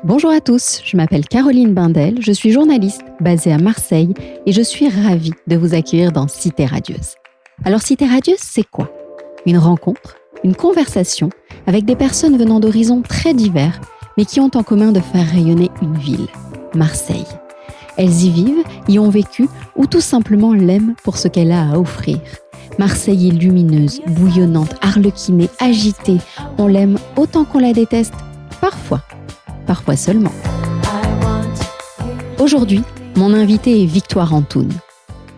Bonjour à tous, je m'appelle Caroline Bindel, je suis journaliste basée à Marseille et je suis ravie de vous accueillir dans Cité Radieuse. Alors Cité Radieuse, c'est quoi ? Une rencontre, une conversation avec des personnes venant d'horizons très divers, mais qui ont en commun de faire rayonner une ville, Marseille. Elles y vivent, y ont vécu ou tout simplement l'aiment pour ce qu'elle a à offrir. Marseille est lumineuse, bouillonnante, arlequinée, agitée. On l'aime autant qu'on la déteste, parfois seulement. Aujourd'hui, mon invitée est Victoire Antoun.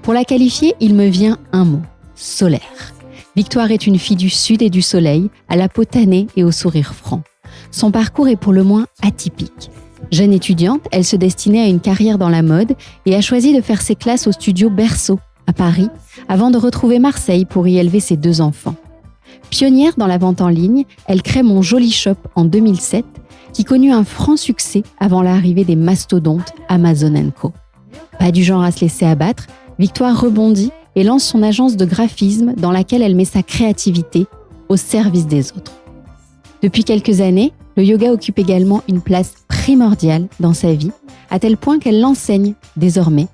Pour la qualifier, il me vient un mot, solaire. Victoire est une fille du Sud et du Soleil, à la peau tannée et au sourire franc. Son parcours est pour le moins atypique. Jeune étudiante, elle se destinait à une carrière dans la mode et a choisi de faire ses classes au studio Berceau, à Paris, avant de retrouver Marseille pour y élever ses 2 enfants. Pionnière dans la vente en ligne, elle crée Mon Joli Shop en 2007, qui connut un franc succès avant l'arrivée des mastodontes Amazon & Co. Pas du genre à se laisser abattre, Victoire rebondit et lance son agence de graphisme dans laquelle elle met sa créativité au service des autres. Depuis quelques années, le yoga occupe également une place primordiale dans sa vie, à tel point qu'elle l'enseigne désormais,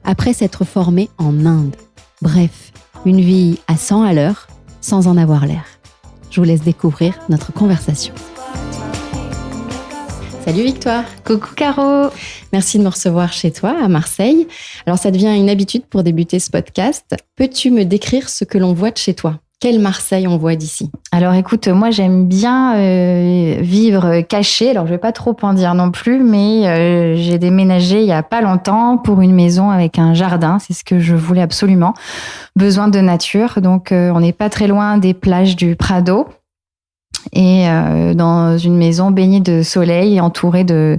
après s'être formée en Inde. Bref, une vie à 100 à l'heure, sans en avoir l'air. Je vous laisse découvrir notre conversation. Salut Victoire. Coucou Caro. Merci de me recevoir chez toi à Marseille. Alors ça devient une habitude pour débuter ce podcast. Peux-tu me décrire ce que l'on voit de chez toi ? Quelle Marseille on voit d'ici ? Alors écoute, moi j'aime bien vivre caché. Alors je vais pas trop en dire non plus, mais j'ai déménagé il y a pas longtemps pour une maison avec un jardin. C'est ce que je voulais absolument. Besoin de nature. Donc on n'est pas très loin des plages du Prado. Et dans une maison baignée de soleil et entourée de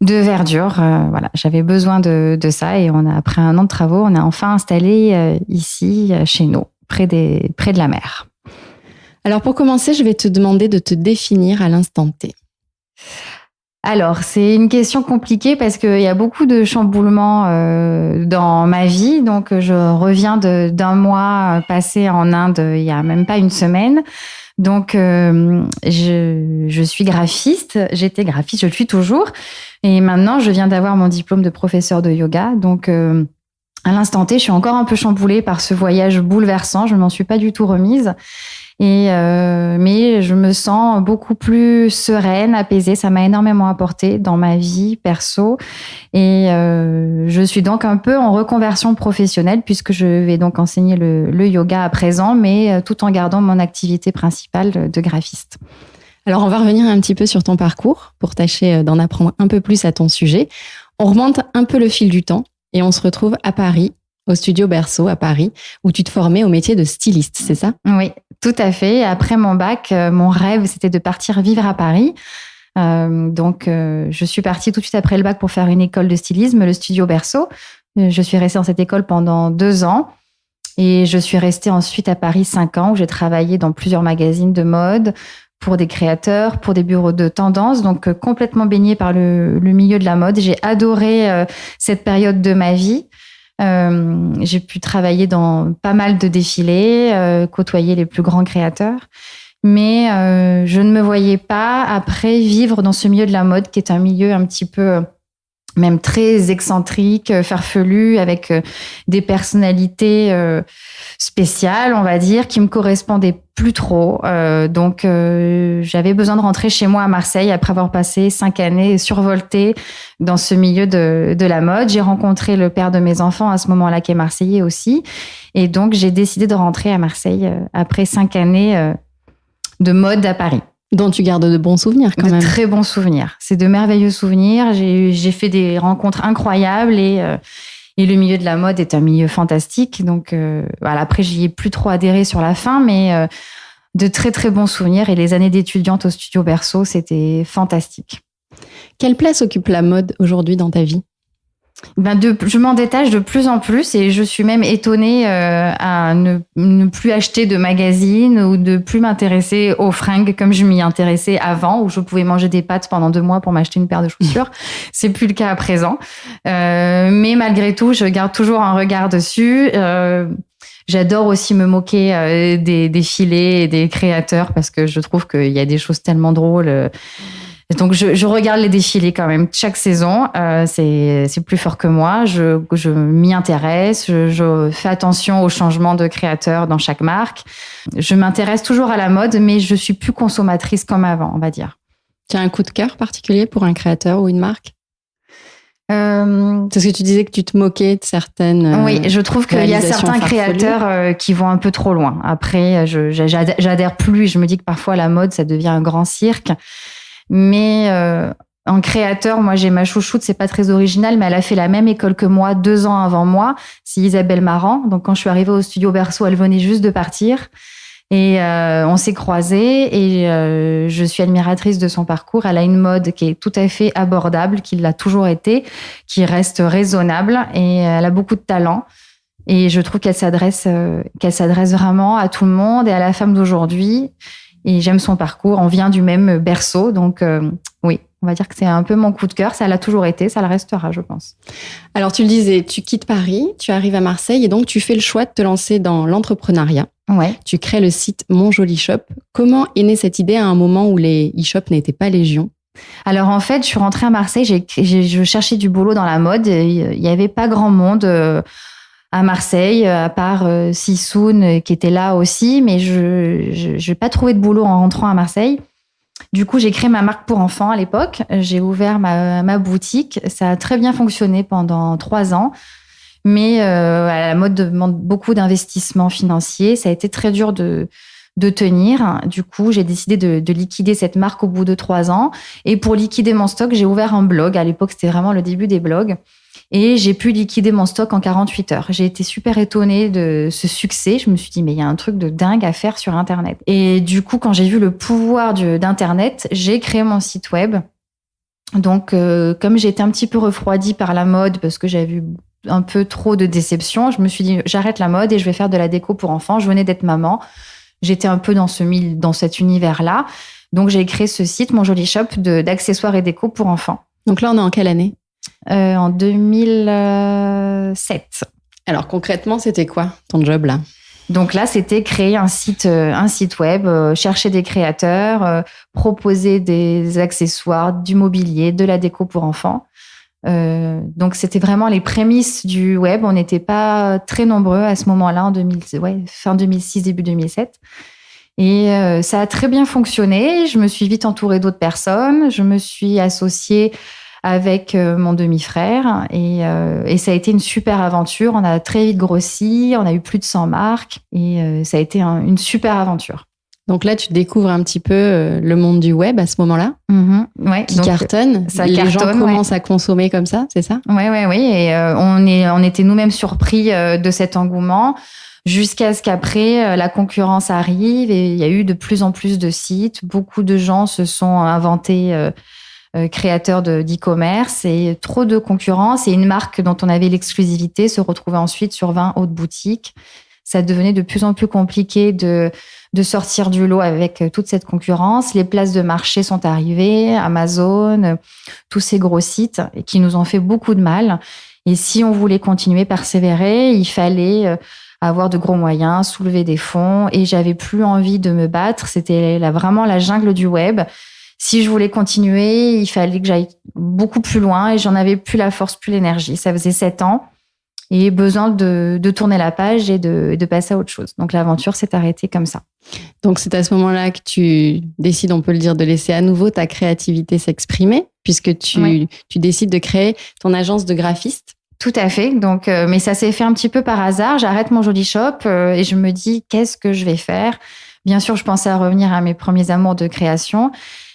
verdure. Voilà, j'avais besoin de ça et après 1 an de travaux, on a enfin installé ici, chez nous, près de la mer. Alors pour commencer, je vais te demander de te définir à l'instant T. Alors, c'est une question compliquée parce qu'il y a beaucoup de chamboulements dans ma vie. Donc, je reviens d'un mois passé en Inde il y a même pas une semaine. Donc, je suis graphiste. J'étais graphiste, je le suis toujours. Et maintenant, je viens d'avoir mon diplôme de professeur de yoga. Donc, à l'instant T, je suis encore un peu chamboulée par ce voyage bouleversant. Je ne m'en suis pas du tout remise. Mais je me sens beaucoup plus sereine, apaisée. Ça m'a énormément apporté dans ma vie perso. Et je suis donc un peu en reconversion professionnelle puisque je vais donc enseigner le yoga à présent, mais tout en gardant mon activité principale de graphiste. Alors, on va revenir un petit peu sur ton parcours pour tâcher d'en apprendre un peu plus à ton sujet. On remonte un peu le fil du temps et on se retrouve à Paris, au studio Berceau à Paris, où tu te formais au métier de styliste, c'est ça ? Oui, tout à fait. Après mon bac, mon rêve, c'était de partir vivre à Paris. Donc, je suis partie tout de suite après le bac pour faire une école de stylisme, le studio Berceau. Je suis restée dans cette école pendant 2 ans. Et je suis restée ensuite à Paris 5 ans, où j'ai travaillé dans plusieurs magazines de mode, pour des créateurs, pour des bureaux de tendance, donc complètement baignée par le milieu de la mode. J'ai adoré cette période de ma vie. J'ai pu travailler dans pas mal de défilés, côtoyer les plus grands créateurs, mais je ne me voyais pas après vivre dans ce milieu de la mode qui est un milieu un petit peu même très excentrique, farfelu, avec des personnalités spéciales, on va dire, qui me correspondaient plus trop. Donc, j'avais besoin de rentrer chez moi à Marseille après avoir passé 5 années survoltée dans ce milieu de la mode. J'ai rencontré le père de mes enfants à ce moment-là, qui est marseillais aussi. Et donc, j'ai décidé de rentrer à Marseille après 5 années de mode à Paris. Dont tu gardes de bons souvenirs quand même. De très bons souvenirs. C'est de merveilleux souvenirs. J'ai fait des rencontres incroyables et le milieu de la mode est un milieu fantastique. Donc voilà, après, j'y ai plus trop adhéré sur la fin, mais de très très bons souvenirs. Et les années d'étudiante au studio Berceau, c'était fantastique. Quelle place occupe la mode aujourd'hui dans ta vie ? Je m'en détache de plus en plus et je suis même étonnée à ne plus acheter de magazines ou de plus m'intéresser aux fringues comme je m'y intéressais avant, où je pouvais manger des pâtes pendant 2 mois pour m'acheter une paire de chaussures. C'est plus le cas à présent. Mais malgré tout, je garde toujours un regard dessus. J'adore aussi me moquer des défilés et des créateurs parce que je trouve qu'il y a des choses tellement drôles. Donc, je regarde les défilés quand même chaque saison. C'est plus fort que moi. Je m'y intéresse. Je fais attention aux changements de créateurs dans chaque marque. Je m'intéresse toujours à la mode, mais je suis plus consommatrice comme avant, on va dire. Tu as un coup de cœur particulier pour un créateur ou une marque? Parce que tu disais que tu te moquais de certaines. Oui, je trouve qu'il y a certains créateurs qui vont un peu trop loin. Après, j'adhère plus et je me dis que parfois la mode, ça devient un grand cirque. Mais en créateur, moi j'ai ma chouchoute, c'est pas très original, mais elle a fait la même école que moi 2 ans avant moi. C'est Isabelle Marant. Donc quand je suis arrivée au studio Berceau, elle venait juste de partir. Et on s'est croisés et je suis admiratrice de son parcours. Elle a une mode qui est tout à fait abordable, qui l'a toujours été, qui reste raisonnable et elle a beaucoup de talent. Et je trouve qu'elle s'adresse vraiment à tout le monde et à la femme d'aujourd'hui. Et j'aime son parcours. On vient du même berceau, donc oui, on va dire que c'est un peu mon coup de cœur. Ça l'a toujours été, ça le restera, je pense. Alors tu le disais, tu quittes Paris, tu arrives à Marseille et donc tu fais le choix de te lancer dans l'entrepreneuriat. Ouais. Tu crées le site Mon Joli Shop. Comment est née cette idée à un moment où les e-shops n'étaient pas légion? Alors en fait, je suis rentrée à Marseille, je cherchais du boulot dans la mode. Il n'y avait pas grand monde à Marseille, à part Sissoun qui était là aussi, mais je n'ai pas trouvé de boulot en rentrant à Marseille. Du coup, j'ai créé ma marque pour enfants à l'époque. J'ai ouvert ma boutique. Ça a très bien fonctionné pendant 3 ans. Mais la mode demande beaucoup d'investissements financiers. Ça a été très dur de tenir. Du coup, j'ai décidé de liquider cette marque au bout de 3 ans. Et pour liquider mon stock, j'ai ouvert un blog. À l'époque, c'était vraiment le début des blogs. Et j'ai pu liquider mon stock en 48 heures. J'ai été super étonnée de ce succès. Je me suis dit, mais il y a un truc de dingue à faire sur Internet. Et du coup, quand j'ai vu le pouvoir d'Internet, j'ai créé mon site web. Donc, comme j'étais un petit peu refroidie par la mode, parce que j'avais vu un peu trop de déception, je me suis dit, j'arrête la mode et je vais faire de la déco pour enfants. Je venais d'être maman. J'étais un peu dans cet univers-là. Donc, j'ai créé ce site, Mon Joli Shop, d'accessoires et déco pour enfants. Donc là, on est en quelle année? En 2007. Alors concrètement, c'était quoi ton job là? Donc là, c'était créer un site web, chercher des créateurs, proposer des accessoires, du mobilier, de la déco pour enfants. Donc c'était vraiment les prémices du web. On n'était pas très nombreux à ce moment-là, fin 2006, début 2007. Et ça a très bien fonctionné. Je me suis vite entourée d'autres personnes. Je me suis associée avec mon demi-frère et ça a été une super aventure. On a très vite grossi, on a eu plus de 100 marques et ça a été une super aventure. Donc là, tu découvres un petit peu le monde du web à ce moment-là, qui cartonne. Les gens commencent à consommer comme ça, c'est ça? Oui. Et on était nous-mêmes surpris de cet engouement jusqu'à ce qu'après, la concurrence arrive et il y a eu de plus en plus de sites. Beaucoup de gens se sont inventés créateurs d'e-commerce et trop de concurrence et une marque dont on avait l'exclusivité se retrouvait ensuite sur 20 autres boutiques. Ça devenait de plus en plus compliqué de sortir du lot avec toute cette concurrence. Les places de marché sont arrivées, Amazon, tous ces gros sites qui nous ont fait beaucoup de mal. Et si on voulait continuer, persévérer, il fallait avoir de gros moyens, soulever des fonds et j'avais plus envie de me battre. C'était vraiment la jungle du web. Si je voulais continuer, il fallait que j'aille beaucoup plus loin et j'en avais plus la force, plus l'énergie. Ça faisait 7 ans et besoin de tourner la page et de passer à autre chose. Donc l'aventure s'est arrêtée comme ça. Donc c'est à ce moment-là que tu décides, on peut le dire, de laisser à nouveau ta créativité s'exprimer puisque tu décides de créer ton agence de graphiste. Tout à fait. Donc, mais ça s'est fait un petit peu par hasard. J'arrête Mon Joli Shop et je me dis qu'est-ce que je vais faire. Bien sûr, je pensais à revenir à mes premiers amours de création.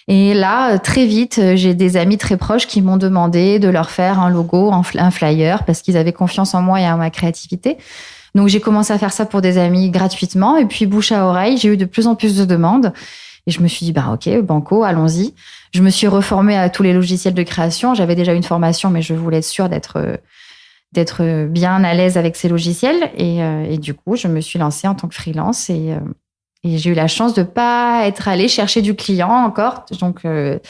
Et là, très vite, j'ai des amis très proches qui m'ont demandé de leur faire un logo, un flyer, parce qu'ils avaient confiance en moi et en ma créativité. Donc, j'ai commencé à faire ça pour des amis gratuitement. Et puis, bouche à oreille, j'ai eu de plus en plus de demandes. Et je me suis dit, ok, banco, allons-y. Je me suis reformée à tous les logiciels de création. J'avais déjà une formation, mais je voulais être sûre d'être bien à l'aise avec ces logiciels. Et du coup, je me suis lancée en tant que freelance et j'ai eu la chance de pas être allée chercher du client encore. Donc, le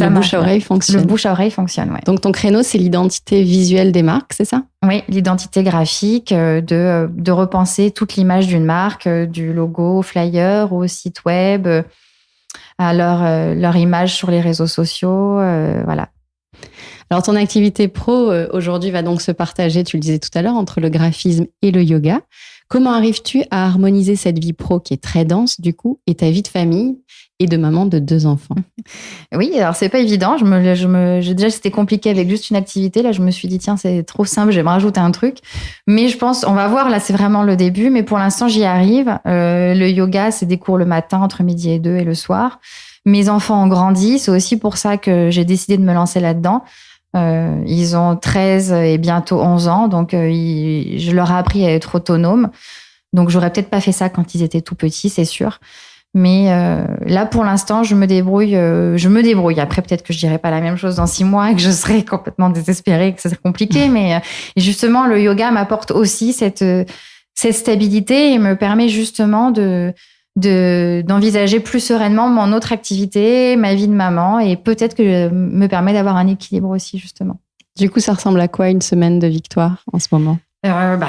bouche à oreille fonctionne. Le bouche à oreille fonctionne, ouais. Donc, ton créneau, c'est l'identité visuelle des marques, c'est ça? Oui, l'identité graphique, de repenser toute l'image d'une marque, du logo au flyer, au site web, à leur image sur les réseaux sociaux. Voilà. Alors, ton activité pro aujourd'hui va donc se partager, tu le disais tout à l'heure, entre le graphisme et le yoga. Comment arrives-tu à harmoniser cette vie pro qui est très dense, du coup, et ta vie de famille et de maman de 2 enfants? Oui, alors c'est pas évident. Déjà, c'était compliqué avec juste une activité. Là, je me suis dit, tiens, c'est trop simple, je vais me rajouter un truc. Mais je pense, on va voir, là, c'est vraiment le début. Mais pour l'instant, j'y arrive. Le yoga, c'est des cours le matin, entre midi et 2 et le soir. Mes enfants ont grandi. C'est aussi pour ça que j'ai décidé de me lancer là-dedans. Ils ont 13 et bientôt 11 ans, donc je leur ai appris à être autonomes. Donc, j'aurais peut-être pas fait ça quand ils étaient tout petits, c'est sûr. Mais là, pour l'instant, je me débrouille. Après, peut-être que je dirais pas la même chose dans 6 mois et que je serais complètement désespérée, que ce serait compliqué. Mais justement, le yoga m'apporte aussi cette stabilité et me permet justement d'envisager plus sereinement mon autre activité, ma vie de maman, et peut-être que me permet d'avoir un équilibre aussi, justement. Du coup, ça ressemble à quoi une semaine de Victoire en ce moment?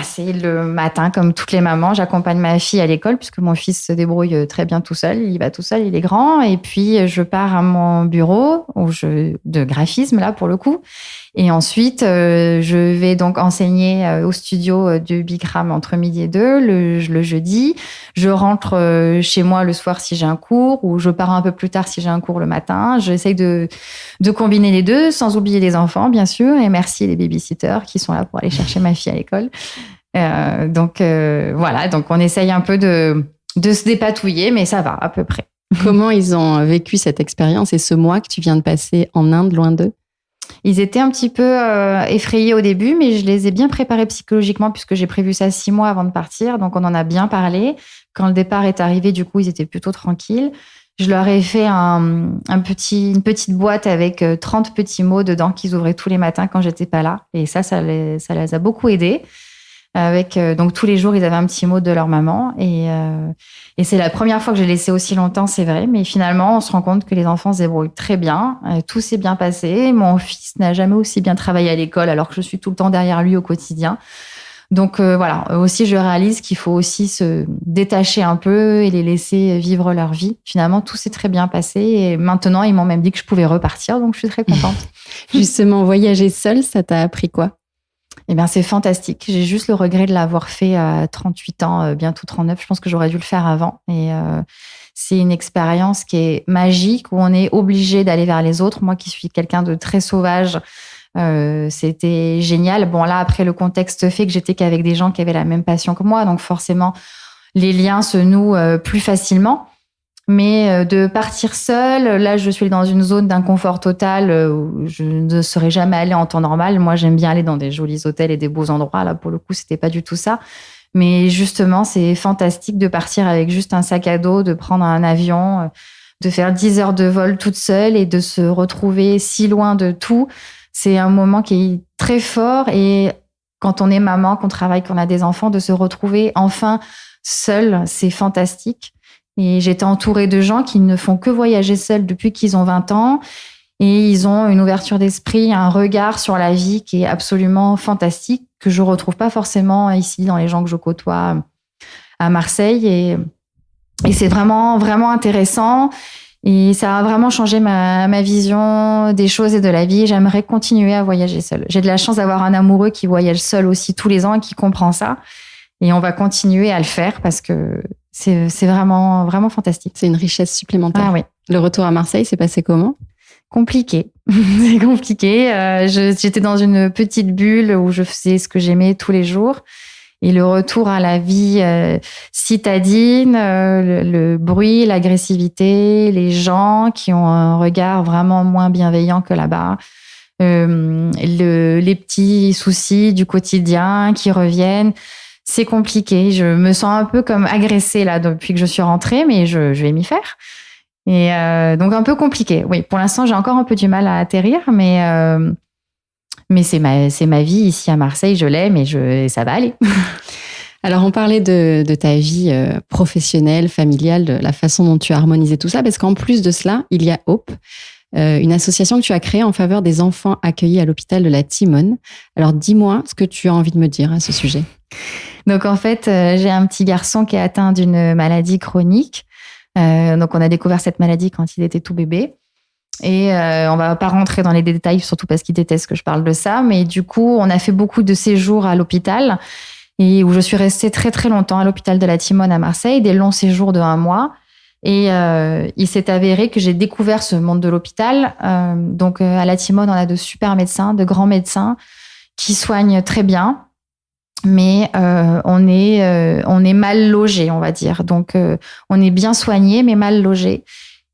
C'est le matin, comme toutes les mamans. J'accompagne ma fille à l'école puisque mon fils se débrouille très bien tout seul. Il va tout seul, il est grand. Et puis, je pars à mon bureau de graphisme, là, pour le coup. Et ensuite, je vais donc enseigner au studio de Bikram entre midi et 2 le jeudi. Je rentre chez moi le soir si j'ai un cours, ou je pars un peu plus tard si j'ai un cours le matin. J'essaye de combiner les deux, sans oublier les enfants, bien sûr. Et merci les babysitters qui sont là pour aller chercher ma fille à l'école. Voilà, donc on essaye un peu de se dépatouiller, mais ça va à peu près. Comment ils ont vécu cette expérience et ce mois que tu viens de passer en Inde, loin d'eux? Ils étaient un petit peu effrayés au début, mais je les ai bien préparés psychologiquement puisque j'ai prévu ça 6 mois avant de partir. Donc, on en a bien parlé. Quand le départ est arrivé, du coup, ils étaient plutôt tranquilles. Je leur ai fait une petite boîte avec 30 petits mots dedans qu'ils ouvraient tous les matins quand j'étais pas là. Et ça les a beaucoup aidés. Donc tous les jours, ils avaient un petit mot de leur maman. Et c'est la première fois que j'ai laissé aussi longtemps, c'est vrai. Mais finalement, on se rend compte que les enfants se débrouillent très bien. Tout s'est bien passé. Mon fils n'a jamais aussi bien travaillé à l'école alors que je suis tout le temps derrière lui au quotidien. Donc voilà, aussi je réalise qu'il faut aussi se détacher un peu et les laisser vivre leur vie. Finalement, tout s'est très bien passé et maintenant, ils m'ont même dit que je pouvais repartir, donc je suis très contente. Justement, voyager seule, ça t'a appris quoi? Eh bien, c'est fantastique. J'ai juste le regret de l'avoir fait à 38 ans, bientôt 39. Je pense que j'aurais dû le faire avant. Et c'est une expérience qui est magique, où on est obligé d'aller vers les autres. Moi qui suis quelqu'un de très sauvage, c'était génial. Bon, là, après, le contexte fait que j'étais qu'avec des gens qui avaient la même passion que moi. Donc, forcément, les liens se nouent plus facilement. Mais de partir seule, là, je suis dans une zone d'inconfort total où je ne serais jamais allée en temps normal. Moi, j'aime bien aller dans des jolis hôtels et des beaux endroits. Là, pour le coup, c'était pas du tout ça. Mais justement, c'est fantastique de partir avec juste un sac à dos, de prendre un avion, de faire 10 heures de vol toute seule et de se retrouver si loin de tout. C'est un moment qui est très fort. Et quand on est maman, qu'on travaille, qu'on a des enfants, de se retrouver enfin seule, c'est fantastique. Et j'étais entourée de gens qui ne font que voyager seuls depuis qu'ils ont 20 ans. Et ils ont une ouverture d'esprit, un regard sur la vie qui est absolument fantastique, que je retrouve pas forcément ici dans les gens que je côtoie à Marseille. Et c'est vraiment, vraiment intéressant. Et ça a vraiment changé ma vision des choses et de la vie. J'aimerais continuer à voyager seule. J'ai de la chance d'avoir un amoureux qui voyage seul aussi tous les ans et qui comprend ça. Et on va continuer à le faire parce que c'est vraiment, vraiment fantastique. C'est une richesse supplémentaire. Ah oui. Le retour à Marseille, c'est passé comment? Compliqué. C'est compliqué. J'étais dans une petite bulle où je faisais ce que j'aimais tous les jours. Et le retour à la vie citadine, le bruit, l'agressivité, les gens qui ont un regard vraiment moins bienveillant que là-bas, les petits soucis du quotidien qui reviennent. C'est compliqué. Je me sens un peu comme agressée là depuis que je suis rentrée, mais je vais m'y faire. Et donc un peu compliqué. Oui, pour l'instant, j'ai encore un peu du mal à atterrir, mais c'est ma vie ici à Marseille. Je l'aime et ça va aller. Alors, on parlait de ta vie professionnelle, familiale, de la façon dont tu as harmonisé tout ça, parce qu'en plus de cela, il y a Hope, une association que tu as créée en faveur des enfants accueillis à l'hôpital de la Timone. Alors, dis-moi ce que tu as envie de me dire à ce sujet. Donc, en fait, j'ai un petit garçon qui est atteint d'une maladie chronique Donc, on a découvert cette maladie quand il était tout bébé. Et on va pas rentrer dans les détails, surtout parce qu'il déteste que je parle de ça. Mais du coup, on a fait beaucoup de séjours à l'hôpital et où je suis restée très, très longtemps à l'hôpital de la Timone à Marseille, des longs séjours de 1 mois. Et il s'est avéré que j'ai découvert ce monde de l'hôpital. Donc, à la Timone, on a de super médecins, de grands médecins qui soignent très bien. Mais on est mal logé, on va dire. Donc, on est bien soigné, mais mal logé.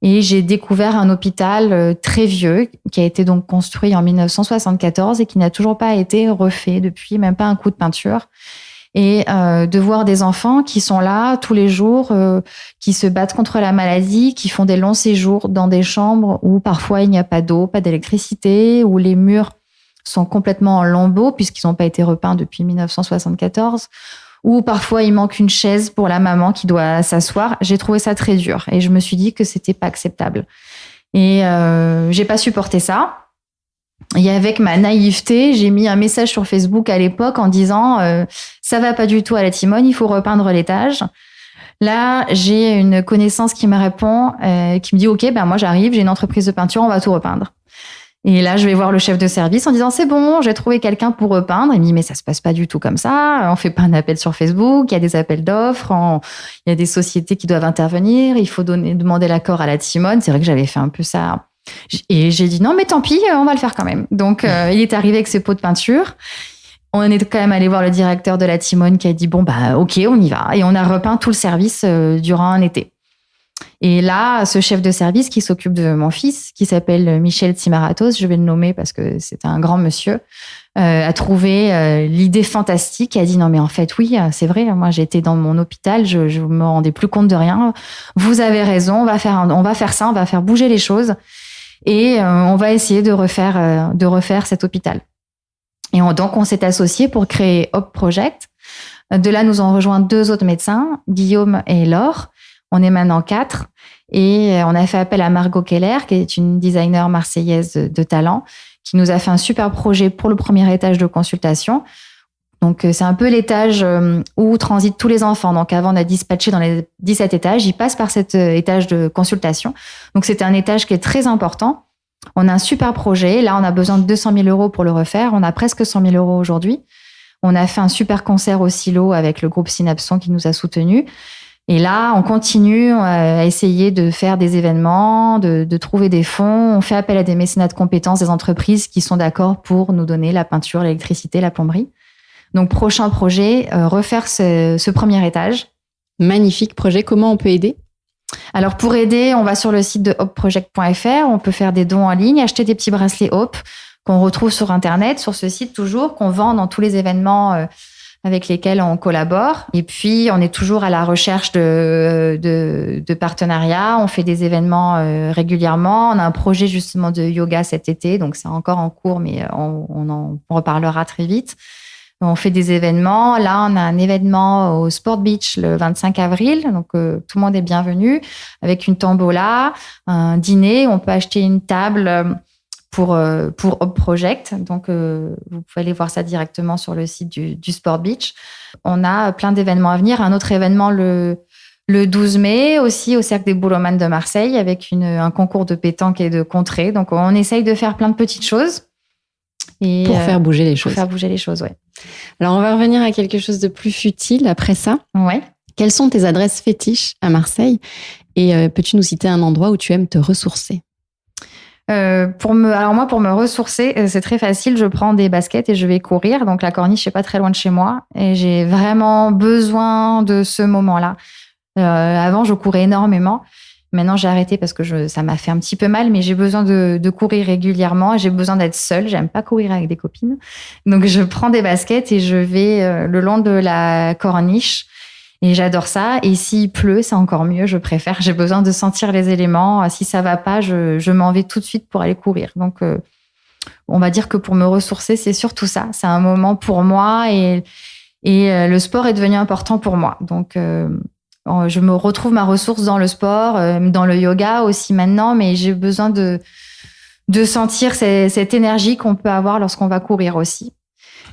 Et j'ai découvert un hôpital très vieux qui a été donc construit en 1974 et qui n'a toujours pas été refait depuis, même pas un coup de peinture. Et de voir des enfants qui sont là tous les jours, qui se battent contre la maladie, qui font des longs séjours dans des chambres où parfois il n'y a pas d'eau, pas d'électricité, où les murs sont complètement en lambeaux puisqu'ils n'ont pas été repeints depuis 1974, où parfois il manque une chaise pour la maman qui doit s'asseoir. J'ai trouvé ça très dur et je me suis dit que c'était pas acceptable. Et j'ai pas supporté ça. Et avec ma naïveté, j'ai mis un message sur Facebook à l'époque en disant ça va pas du tout à la Timone, il faut repeindre l'étage. Là, j'ai une connaissance qui me répond, qui me dit ok, ben moi j'arrive, j'ai une entreprise de peinture, on va tout repeindre. Et là, je vais voir le chef de service en disant c'est bon, j'ai trouvé quelqu'un pour repeindre. Il me dit mais ça se passe pas du tout comme ça. On fait pas un appel sur Facebook, il y a des appels d'offres, il y a des sociétés qui doivent intervenir. Il faut demander l'accord à la Timone. C'est vrai que j'avais fait un peu ça. Et j'ai dit non mais tant pis, on va le faire quand même. Donc il est arrivé avec ses pots de peinture. On est quand même allé voir le directeur de la Timone qui a dit bon bah ok, on y va. Et on a repeint tout le service durant un été. Et là, ce chef de service qui s'occupe de mon fils, qui s'appelle Michel Tsimaratos, je vais le nommer parce que c'est un grand monsieur, a trouvé l'idée fantastique. Il a dit non mais en fait oui, c'est vrai. Moi j'étais dans mon hôpital, je me rendais plus compte de rien. Vous avez raison, on va faire ça, on va faire bouger les choses et on va essayer de refaire cet hôpital. Et donc on s'est associés pour créer Hop Project. De là, nous ont rejoint 2 autres médecins, Guillaume et Laure. On est maintenant 4 et on a fait appel à Margot Keller, qui est une designer marseillaise de talent, qui nous a fait un super projet pour le premier étage de consultation. Donc, c'est un peu l'étage où transitent tous les enfants. Donc, avant, on a dispatché dans les 17 étages. Ils passent par cet étage de consultation. Donc, c'était un étage qui est très important. On a un super projet. Là, on a besoin de 200 000 € pour le refaire. On a presque 100 000 € aujourd'hui. On a fait un super concert au Silo avec le groupe Synapson qui nous a soutenus. Et là, on continue à essayer de faire des événements, de trouver des fonds. On fait appel à des mécénats de compétences, des entreprises qui sont d'accord pour nous donner la peinture, l'électricité, la plomberie. Donc, prochain projet, refaire ce premier étage. Magnifique projet. Comment on peut aider ? Alors, pour aider, on va sur le site de hopproject.fr. On peut faire des dons en ligne, acheter des petits bracelets Hop qu'on retrouve sur Internet, sur ce site toujours, qu'on vend dans tous les événements avec lesquels on collabore. Et puis, on est toujours à la recherche de partenariats. On fait des événements régulièrement. On a un projet justement de yoga cet été, donc c'est encore en cours, mais on en reparlera très vite. On fait des événements. Là, on a un événement au Sport Beach le 25 avril, donc tout le monde est bienvenu, avec une tombola, un dîner. On peut acheter une table pour Hop Project. Donc, vous pouvez aller voir ça directement sur le site du Sport Beach. On a plein d'événements à venir. Un autre événement le 12 mai, aussi au Cercle des Boulomanes de Marseille, avec un concours de pétanque et de contrée. Donc, on essaye de faire plein de petites choses. Et pour faire bouger les choses. Pour faire bouger les choses, oui. Alors, on va revenir à quelque chose de plus futile après ça. Ouais. Quelles sont tes adresses fétiches à Marseille ? Et peux-tu nous citer un endroit où tu aimes te ressourcer ? Pour me ressourcer, c'est très facile. Je prends des baskets et je vais courir. Donc, la Corniche n'est pas très loin de chez moi. Et j'ai vraiment besoin de ce moment-là. Avant, je courais énormément. Maintenant, j'ai arrêté parce que ça m'a fait un petit peu mal, mais j'ai besoin de courir régulièrement. J'ai besoin d'être seule. J'aime pas courir avec des copines. Donc, je prends des baskets et je vais le long de la Corniche. Et j'adore ça. Et s'il pleut, c'est encore mieux. Je préfère. J'ai besoin de sentir les éléments. Si ça va pas, je m'en vais tout de suite pour aller courir. Donc, on va dire que pour me ressourcer, c'est surtout ça. C'est un moment pour moi et le sport est devenu important pour moi. Donc, je me retrouve ma ressource dans le sport, dans le yoga aussi maintenant, mais j'ai besoin de sentir cette énergie qu'on peut avoir lorsqu'on va courir aussi.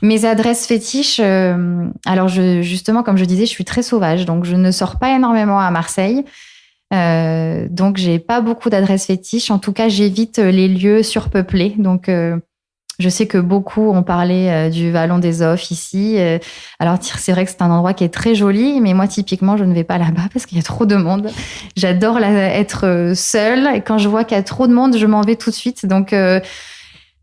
Mes adresses fétiches, alors justement, comme je disais, je suis très sauvage, donc je ne sors pas énormément à Marseille. Donc, j'ai pas beaucoup d'adresses fétiches. En tout cas, j'évite les lieux surpeuplés. Donc, je sais que beaucoup ont parlé du Vallon des Offres ici. Alors, c'est vrai que c'est un endroit qui est très joli, mais moi, typiquement, je ne vais pas là-bas parce qu'il y a trop de monde. J'adore être seule. Et quand je vois qu'il y a trop de monde, je m'en vais tout de suite. Donc,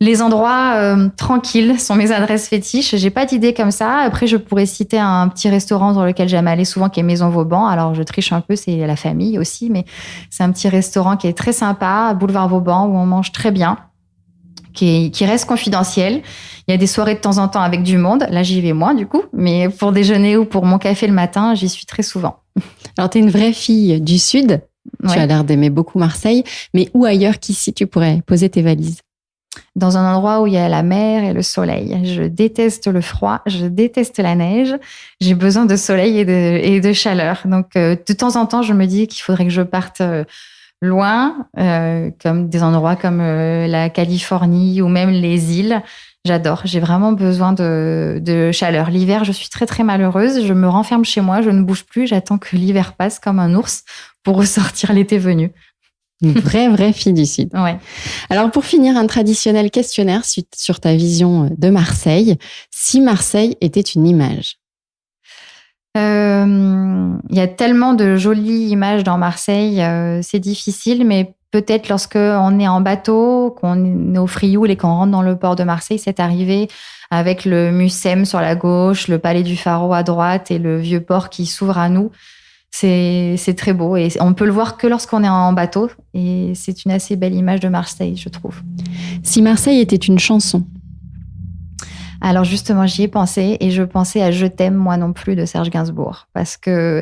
les endroits tranquilles sont mes adresses fétiches. J'ai pas d'idée comme ça. Après, je pourrais citer un petit restaurant dans lequel j'aime aller souvent, qui est Maison Vauban. Alors, je triche un peu, c'est la famille aussi, mais c'est un petit restaurant qui est très sympa, boulevard Vauban, où on mange très bien, qui reste confidentiel. Il y a des soirées de temps en temps avec du monde. Là, j'y vais moins, du coup. Mais pour déjeuner ou pour mon café le matin, j'y suis très souvent. Alors, tu es une vraie fille du Sud. Ouais. Tu as l'air d'aimer beaucoup Marseille. Mais où ailleurs qu'ici, tu pourrais poser tes valises? Dans un endroit où il y a la mer et le soleil. Je déteste le froid, je déteste la neige. J'ai besoin de soleil et de chaleur. Donc, de temps en temps, je me dis qu'il faudrait que je parte loin, comme des endroits comme la Californie ou même les îles. J'adore. J'ai vraiment besoin de chaleur. L'hiver, je suis très, très malheureuse. Je me renferme chez moi, je ne bouge plus. J'attends que l'hiver passe comme un ours pour ressortir l'été venu. Une vraie fille du Sud. Ouais. Alors, pour finir, un traditionnel questionnaire sur ta vision de Marseille. Si Marseille était une image? Il y a tellement de jolies images dans Marseille. C'est difficile, mais peut-être lorsque on est en bateau, qu'on est au Frioul et qu'on rentre dans le port de Marseille, c'est arrivé avec le Mucem sur la gauche, le Palais du Pharaon à droite et le vieux port qui s'ouvre à nous. C'est très beau et on peut le voir que lorsqu'on est en bateau et c'est une assez belle image de Marseille, je trouve. Si Marseille était une chanson? Alors justement, j'y ai pensé et je pensais à Je t'aime, moi non plus de Serge Gainsbourg parce que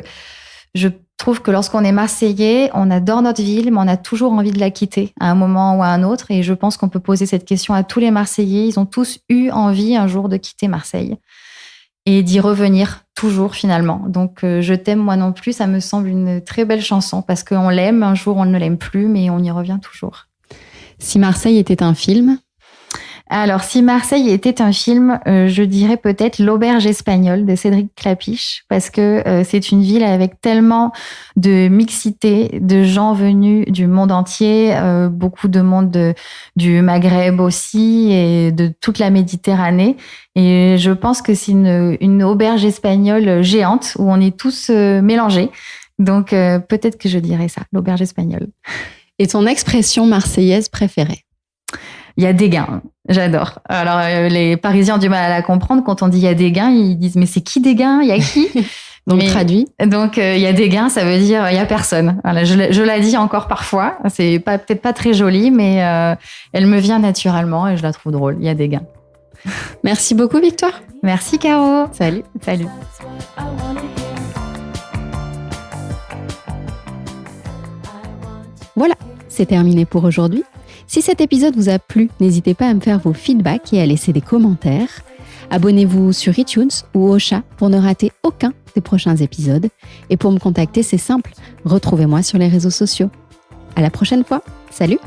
je trouve que lorsqu'on est Marseillais, on adore notre ville, mais on a toujours envie de la quitter à un moment ou à un autre et je pense qu'on peut poser cette question à tous les Marseillais. Ils ont tous eu envie un jour de quitter Marseille et d'y revenir toujours finalement. Donc, Je t'aime, moi non plus, ça me semble une très belle chanson parce qu'on l'aime, un jour on ne l'aime plus, mais on y revient toujours. Si Marseille était un film? Alors, si Marseille était un film, je dirais peut-être L'Auberge espagnole de Cédric Klapisch parce que c'est une ville avec tellement de mixité, de gens venus du monde entier, beaucoup de monde du Maghreb aussi et de toute la Méditerranée. Et je pense que c'est une auberge espagnole géante où on est tous mélangés. Donc, peut-être que je dirais ça, l'auberge espagnole. Et ton expression marseillaise préférée? Il y a des gains, j'adore. Alors, les Parisiens ont du mal à la comprendre. Quand on dit il y a des gains, ils disent « mais c'est qui des gains? Il y a qui ?» Donc, traduit. Donc, il y a des gains, ça veut dire il y a personne. Voilà, je la dis encore parfois. C'est peut-être pas très joli, mais elle me vient naturellement et je la trouve drôle. Il y a des gains. Merci beaucoup, Victoire. Merci, Caro. Salut. Salut. Voilà, c'est terminé pour aujourd'hui. Si cet épisode vous a plu, n'hésitez pas à me faire vos feedbacks et à laisser des commentaires. Abonnez-vous sur iTunes ou Ocha pour ne rater aucun des prochains épisodes. Et pour me contacter, c'est simple, retrouvez-moi sur les réseaux sociaux. À la prochaine fois, salut!